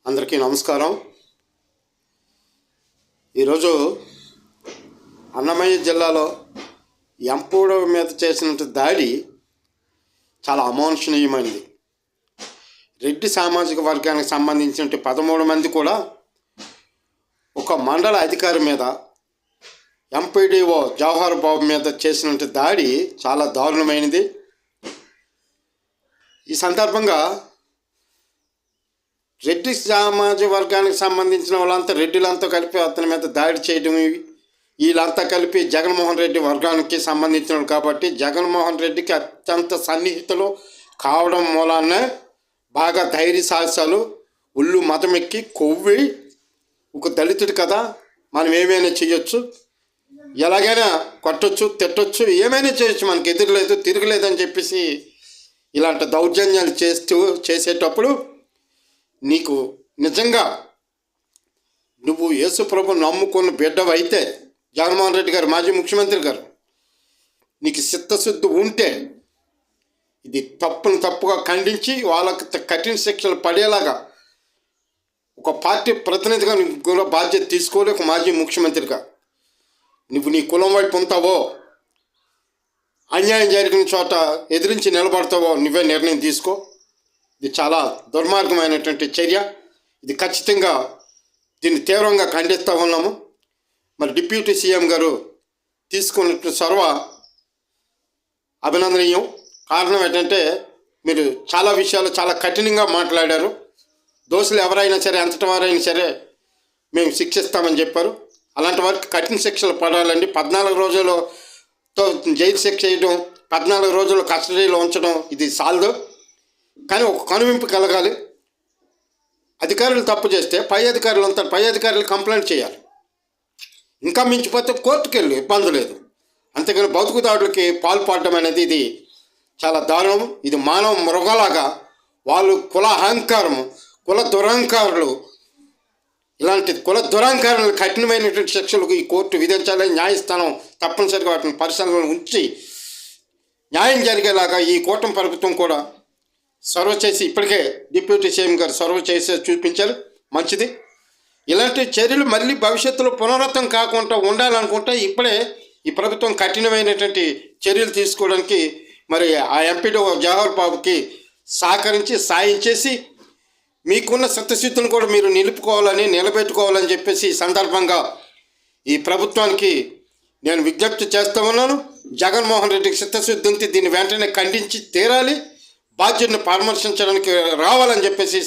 అందరికీ నమస్కారం. ఈరోజు అన్నమయ్య జిల్లాలో ఎంపూడ మీద చేసిన దాడి చాలా అమానుషణీయమైనది. రెడ్డి సామాజిక వర్గానికి సంబంధించిన 13 మంది కూడా ఒక మండల అధికారి మీద, ఎంపీడీఓ జవహర్ బాబు మీద చేసిన దాడి చాలా దారుణమైనది. ఈ సందర్భంగా రెడ్డి సామాజిక వర్గానికి సంబంధించిన వాళ్ళంతా రెడ్డిలంతా కలిపి అతని మీద దాడి చేయడం, వీళ్ళంతా కలిపి జగన్మోహన్ రెడ్డి వర్గానికి సంబంధించిన కాబట్టి జగన్మోహన్ రెడ్డికి అత్యంత సన్నిహితులు కావడం మూలానే బాగా ధైర్య సాహసాలు ఒళ్ళు మతమెక్కి కొవ్వి, ఒక దళితుడు కదా మనం ఏమైనా చేయొచ్చు, ఎలాగైనా కొట్టొచ్చు, తిట్టొచ్చు, ఏమైనా చేయొచ్చు, మనకి ఎదురులేదు తిరగలేదని చెప్పేసి ఇలాంటి దౌర్జన్యాలు చేసేటప్పుడు నీకు నిజంగా నువ్వు యేసుప్రభు నమ్ముకున్న బిడ్డవైతే, జగన్మోహన్ రెడ్డి గారు మాజీ ముఖ్యమంత్రి గారు, నీకు చిత్తశుద్ధి ఉంటే ఇది తప్పుగా ఖండించి వాళ్ళకి కఠిన శిక్షలు పడేలాగా ఒక పార్టీ ప్రతినిధిగా నువ్వు కూడా బాధ్యత తీసుకోలే. ఒక మాజీ ముఖ్యమంత్రిగా నువ్వు నీ కులం వైపు ఉంటావో, అన్యాయం జరిగిన చోట ఎదిరించి నిలబడతావో నువ్వే నిర్ణయం తీసుకో. ఇది చాలా దుర్మార్గమైనటువంటి చర్య. ఇది ఖచ్చితంగా దీన్ని తీవ్రంగా ఖండిస్తూ ఉన్నాము. మరి డిప్యూటీ సీఎం గారు తీసుకున్న చొరవ అభినందనీయం. కారణం ఏంటంటే మీరు చాలా విషయాలు చాలా కఠినంగా మాట్లాడారు. దోషులు ఎవరైనా సరే, ఎంతటి వారైనా సరే మేము శిక్షిస్తామని చెప్పారు. అలాంటి వారికి కఠిన శిక్షలు పడాలండి. 14 రోజులతో జైలు శిక్ష చేయడం, 14 రోజులు కస్టడీలో ఉంచడం ఇది సాల్దు. కానీ ఒక కనువింపు కలగాలి. అధికారులు తప్పు చేస్తే పై అధికారులు ఉంటారు, పై అధికారులు కంప్లైంట్ చేయాలి. ఇంకా మించిపోతే కోర్టుకు వెళ్ళి ఇబ్బంది లేదు. అంతేగాని బతుకుదాడులకి పాల్పడడం అనేది ఇది చాలా దారుణం. ఇది మానవ మృగాలాగా వాళ్ళు కుల అహంకారము, కుల దురహంకారులు, ఇలాంటి కుల దురహంకారులు కఠినమైనటువంటి శిక్షలకు ఈ కోర్టు విధించాలి. న్యాయస్థానం తప్పనిసరిగా వాటిని పరిశీలనలో ఉంచి న్యాయం జరిగేలాగా ఈ కూటమి ప్రభుత్వం కూడా సర్వ్ చేసి, ఇప్పటికే డిప్యూటీ సీఎం గారు సర్వ్ చేసి చూపించారు. మంచిది. ఇలాంటి చర్యలు మళ్ళీ భవిష్యత్తులో పునరావృతం కాకుండా ఉండాలనుకుంటే ఇప్పుడే ఈ ప్రభుత్వం కఠినమైనటువంటి చర్యలు తీసుకోవడానికి మరి ఆ ఎంపీడీ జవహర్ బాబుకి సహకరించి సాయం చేసి మీకున్న సత్యశుద్ధిని కూడా మీరు నిలబెట్టుకోవాలని చెప్పేసి ఈ సందర్భంగా ఈ ప్రభుత్వానికి నేను విజ్ఞప్తి చేస్తూ ఉన్నాను. జగన్మోహన్ రెడ్డికి చిత్తశుద్ధి ఉంటే దీన్ని వెంటనే ఖండించి తీరాలి. బాధ్యతను పరామర్శించడానికి రావాలని చెప్పేసి